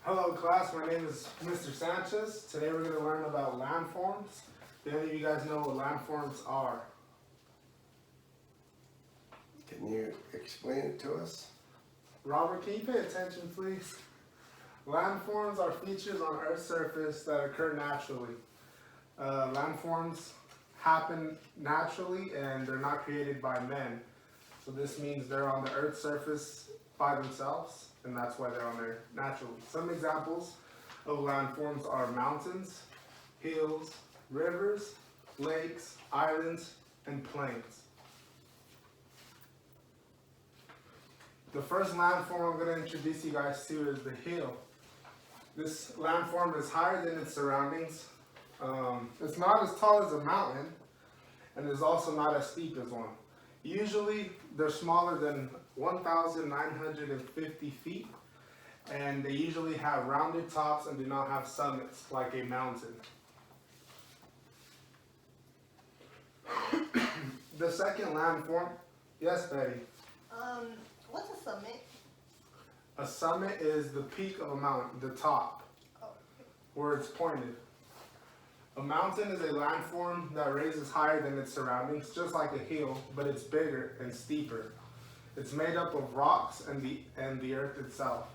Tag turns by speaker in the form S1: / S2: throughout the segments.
S1: Hello class, my name is Mr. Sanchez. Today we're going to learn about landforms. Do any of you guys know what landforms are?
S2: Can you explain it to us?
S1: Robert, can you pay attention please? Landforms are features on Earth's surface that occur naturally. Landforms happen naturally and they're not created by men. So this means they're on the Earth's surface by themselves, and that's why they're on there naturally. Some examples of landforms are mountains, hills, rivers, lakes, islands, and plains. The first landform I'm going to introduce you guys to is the hill. This landform is higher than its surroundings. It's not as tall as a mountain, and is also not as steep as one. Usually they're smaller than 1,950 feet, and they usually have rounded tops and do not have summits like a mountain. The second landform, yes, Betty?
S3: What's a summit?
S1: A summit is the peak of a mountain, the top,
S3: Oh,
S1: where it's pointed. A mountain is a landform that raises higher than its surroundings, just like a hill, but it's bigger and steeper. It's made up of rocks and the earth itself.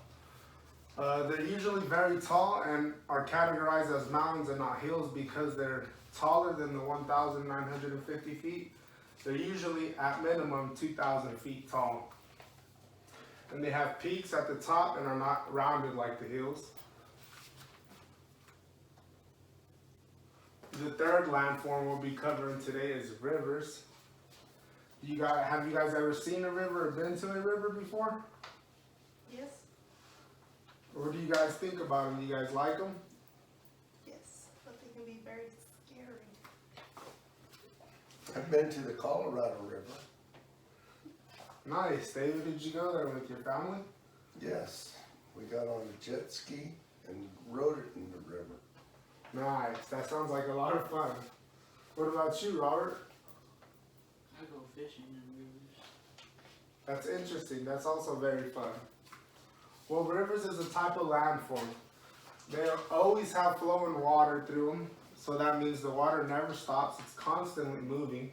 S1: They're usually very tall and are categorized as mountains and not hills because they're taller than the 1,950 feet. They're usually at minimum 2,000 feet tall. And they have peaks at the top and are not rounded like the hills. The third landform we'll be covering today is rivers. Have you guys ever seen a river or been to a river before?
S3: yes,
S1: What do you guys think about them? Do you guys like them?
S3: yes, but they can be very scary.
S2: I've been to the Colorado River.
S1: Nice. David, did you go there with your family?
S2: Yes, we got on a jet ski and rode it in the river.
S1: Nice. That sounds like a lot of fun. What about you, Robert?
S4: I go fishing in rivers.
S1: That's interesting. That's also very fun. Well, rivers is a type of landform. They always have flowing water through them, so that means the water never stops. It's constantly moving.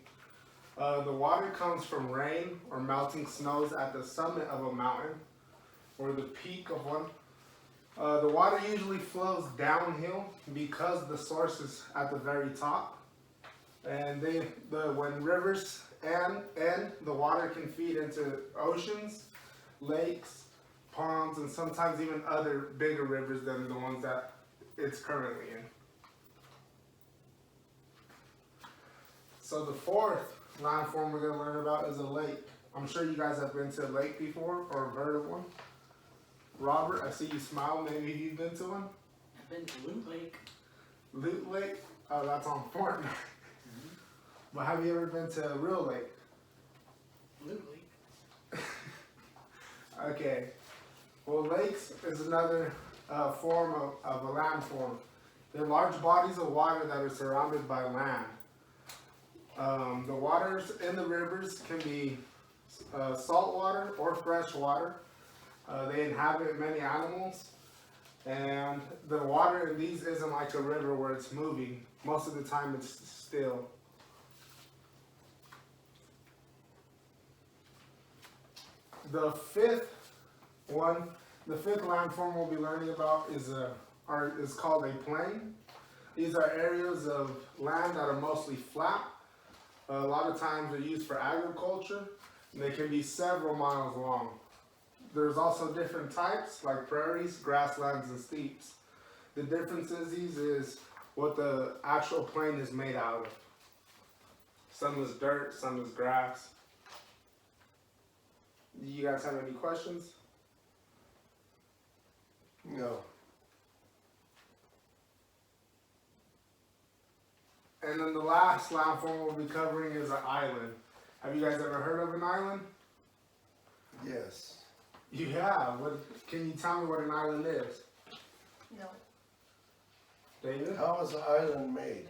S1: The water comes from rain or melting snows at the summit of a mountain or the peak of one. The water usually flows downhill because the source is at the very top. And when rivers end, the water can feed into oceans, lakes, ponds, and sometimes even other bigger rivers than the ones that it's currently in. So the fourth landform we're going to learn about is a lake. I'm sure you guys have been to a lake before or heard of one. Robert, I see you smile. Maybe you've been to one?
S4: I've been to Loot Lake.
S1: Loot Lake? Oh, that's on Fortnite. But have you ever been to a real lake?
S4: Loot Lake.
S1: Okay. Well, lakes is another form of a landform. They're large bodies of water that are surrounded by land. The waters in the rivers can be salt water or fresh water. They inhabit many animals, and the water in these isn't like a river where it's moving. Most of the time it's still. The fifth landform we'll be learning about is called a plain. These are areas of land that are mostly flat. A lot of times they're used for agriculture, and they can be several miles long. There's also different types like prairies, grasslands, and steeps. The difference is what the actual plain is made out of. Some is dirt, some is grass. Do you guys have any questions?
S2: No,
S1: And then the last landform we'll be covering is an island. Have you guys ever heard of an island?
S2: yes.
S1: You have. Can you tell me what an island is?
S3: No,
S1: David?
S2: How is the island made?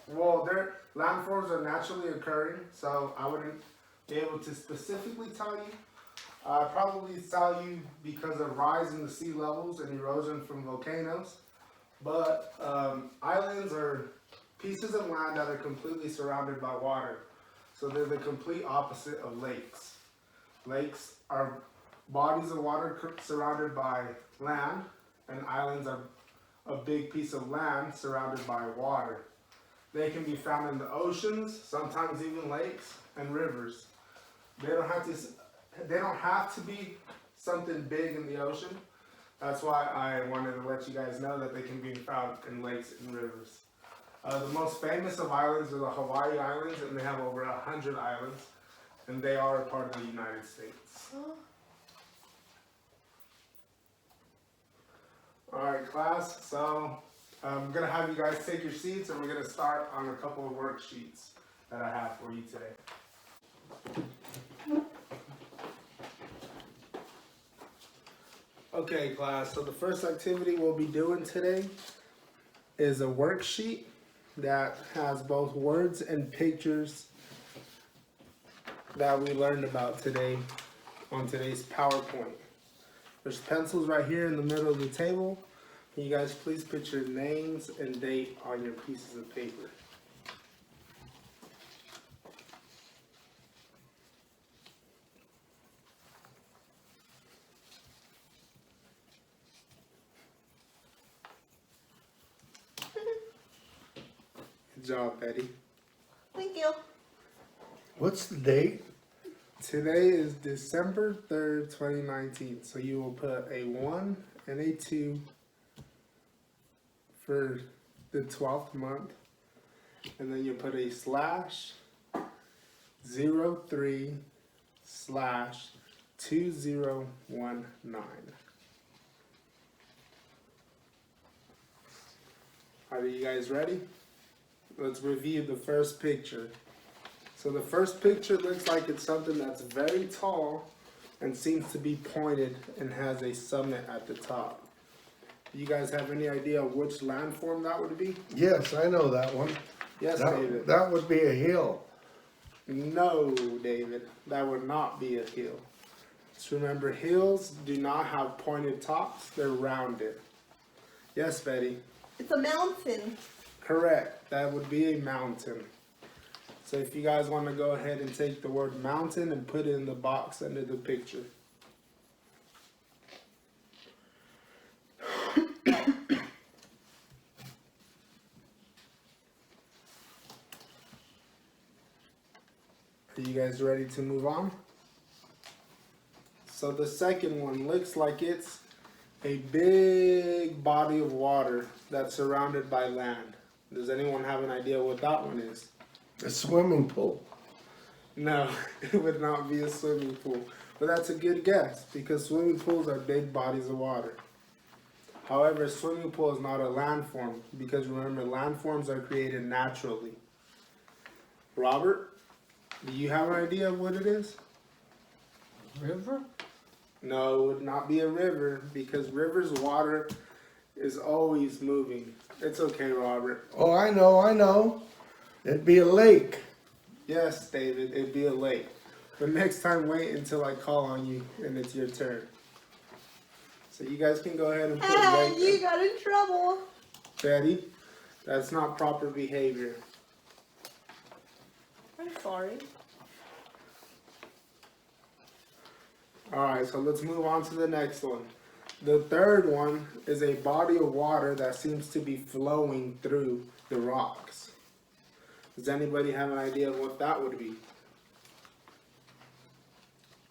S1: Well, landforms are naturally occurring, so I wouldn't be able to specifically tell you. Probably tell you because of rise in the sea levels and erosion from volcanoes. But islands are pieces of land that are completely surrounded by water. So they're the complete opposite of lakes. Lakes are bodies of water surrounded by land, and islands are a big piece of land surrounded by water. They can be found in the oceans, sometimes even lakes and rivers. They don't have to be something big in the ocean. That's why I wanted to let you guys know that they can be found in lakes and rivers. The most famous of islands are the Hawaii Islands, and they have over 100 islands, and they are a part of the United States. Alright class, so I'm going to have you guys take your seats, and we're going to start on a couple of worksheets that I have for you today. Okay class, so the first activity we'll be doing today is a worksheet that has both words and pictures that we learned about today on today's PowerPoint. There's pencils right here in the middle of the table. Can you guys please put your names and date on your pieces of paper? Good job, Betty.
S3: Thank you.
S2: What's the date?
S1: Today is December 3rd, 2019. So you will put a 1 and a 2 for the 12th month. And then you put a slash 03 slash 2019. Are you guys ready? Let's review the first picture. So the first picture looks like it's something that's very tall and seems to be pointed and has a summit at the top. Do you guys have any idea which landform that would be?
S2: Yes, I know that one.
S1: Yes, David.
S2: That would be a hill.
S1: No, David, that would not be a hill. Just remember, hills do not have pointed tops, they're rounded. Yes, Betty?
S3: It's a mountain.
S1: Correct, that would be a mountain. So if you guys want to go ahead and take the word mountain and put it in the box under the picture. Are you guys ready to move on? So the second one looks like it's a big body of water that's surrounded by land. Does anyone have an idea what that one is?
S2: A swimming pool.
S1: No, it would not be a swimming pool. But that's a good guess because swimming pools are big bodies of water. However, a swimming pool is not a landform because remember, landforms are created naturally. Robert, do you have an idea of what it is?
S4: River?
S1: No, it would not be a river because rivers' water is always moving. It's okay, Robert.
S2: Oh, I know. It'd be a lake.
S1: Yes, David, it'd be a lake. But next time, wait until I call on you and it's your turn. So you guys can go ahead and put
S3: Hey, you
S1: lake.
S3: got in trouble.
S1: Betty, that's not proper behavior.
S3: I'm sorry.
S1: Alright, so let's move on to the next one. The third one is a body of water that seems to be flowing through the rocks. Does anybody have an idea of what that would be?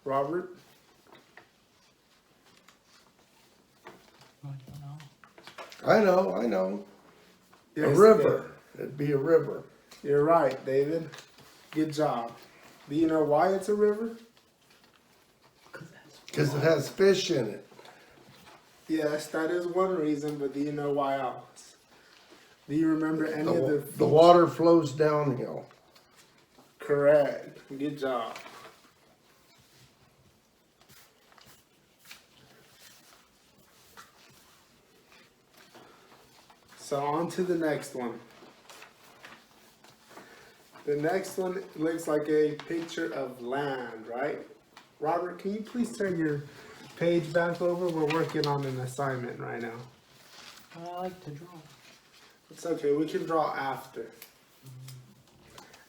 S1: Robert?
S4: I don't know.
S2: I know. A
S1: Yes,
S2: river. It'd be a river.
S1: You're right, David. Good job. Do you know why it's a river?
S2: Because it has fish in it.
S1: Yes, that is one reason, but do you know why else? Do you remember any of the...
S2: The water flows downhill.
S1: Correct. Good job. So on to the next one. The next one looks like a picture of land, right? Robert, can you please turn your page back over? We're working on an assignment right now.
S4: I like to draw.
S1: It's okay, we can draw after.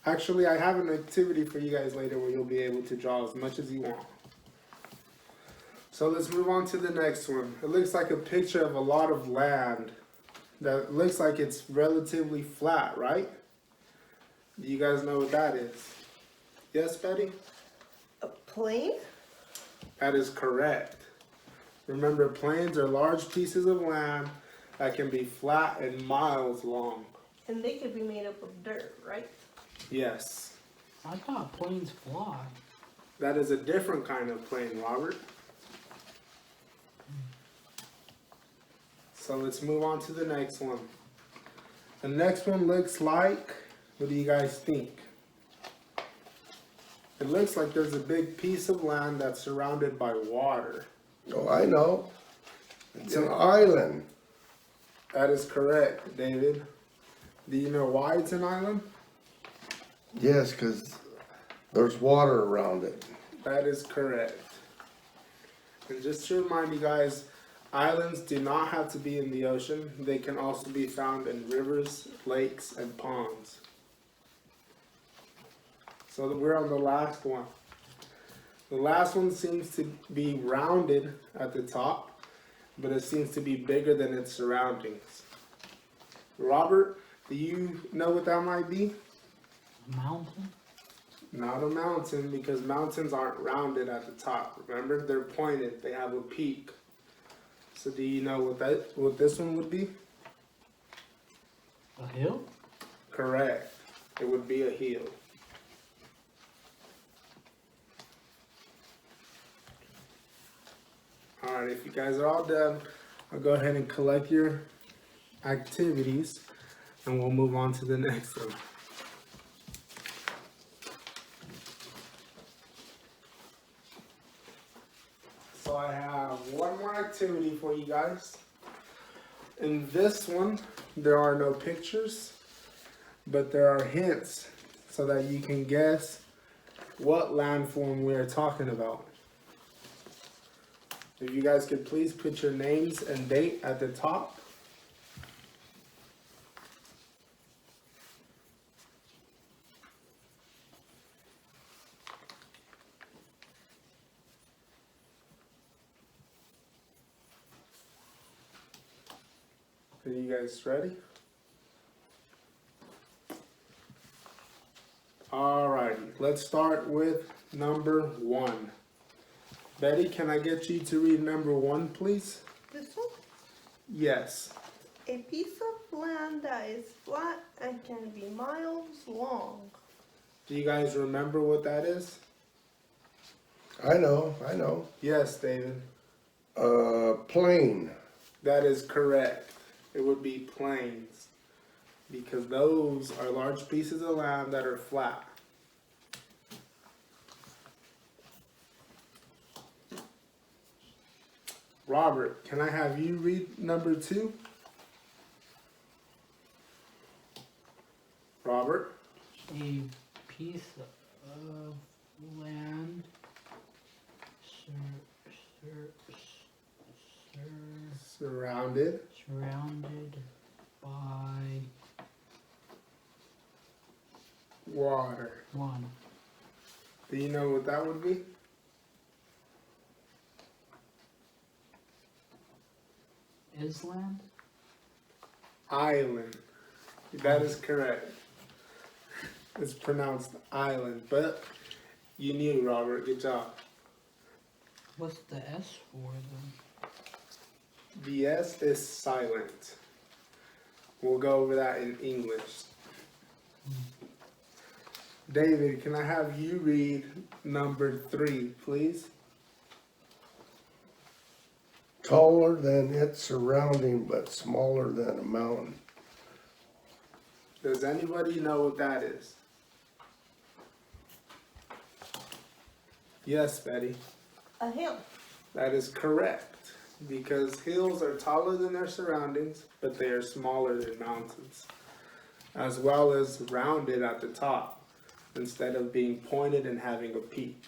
S1: Actually, I have an activity for you guys later where you'll be able to draw as much as you want. So let's move on to the next one. It looks like a picture of a lot of land that looks like it's relatively flat, right? Do you guys know what that is? Yes, Betty?
S3: A plane?
S1: That is correct. Remember, plains are large pieces of land that can be flat and miles long.
S3: And they could be made up of dirt, right?
S1: Yes.
S4: I thought planes fly.
S1: That is a different kind of plane, Robert. So let's move on to the next one. The next one looks like, what do you guys think? It looks like there's a big piece of land that's surrounded by water.
S2: Oh, I know. It's an island.
S1: That is correct, David. Do you know why it's an island?
S2: Yes, because there's water around it.
S1: That is correct. And just to remind you guys, islands do not have to be in the ocean. They can also be found in rivers, lakes, and ponds. So we're on the last one. The last one seems to be rounded at the top, but it seems to be bigger than its surroundings. Robert, do you know what that might be?
S4: Mountain?
S1: Not a mountain, because mountains aren't rounded at the top. Remember, they're pointed. They have a peak. So do you know what this one would be?
S4: A hill?
S1: Correct. It would be a hill. Alright, if you guys are all done, I'll go ahead and collect your activities and we'll move on to the next one. So I have one more activity for you guys. In this one, there are no pictures, but there are hints so that you can guess what landform we're talking about. If you guys could please put your names and date at the top. Are you guys ready? Alrighty, let's start with number 1. Betty, can I get you to read number 1, please?
S3: This one?
S1: Yes.
S3: A piece of land that is flat and can be miles long.
S1: Do you guys remember what that is?
S2: I know.
S1: Yes, David.
S2: Plane.
S1: That is correct. It would be plains, because those are large pieces of land that are flat. Robert, can I have you read number 2? Robert?
S4: A piece of land
S1: Surrounded.
S4: surrounded by
S1: Water.
S4: one.
S1: Do you know what that would be?
S4: Island?
S1: Island. That is correct. It's pronounced island, but you knew, Robert. Good job.
S4: What's the S for then?
S1: The S is silent. We'll go over that in English. David, can I have you read number 3, please?
S2: Taller than its surrounding, but smaller than a mountain.
S1: Does anybody know what that is? Yes, Betty.
S3: A hill.
S1: That is correct, because hills are taller than their surroundings, but they are smaller than mountains, as well as rounded at the top, instead of being pointed and having a peak.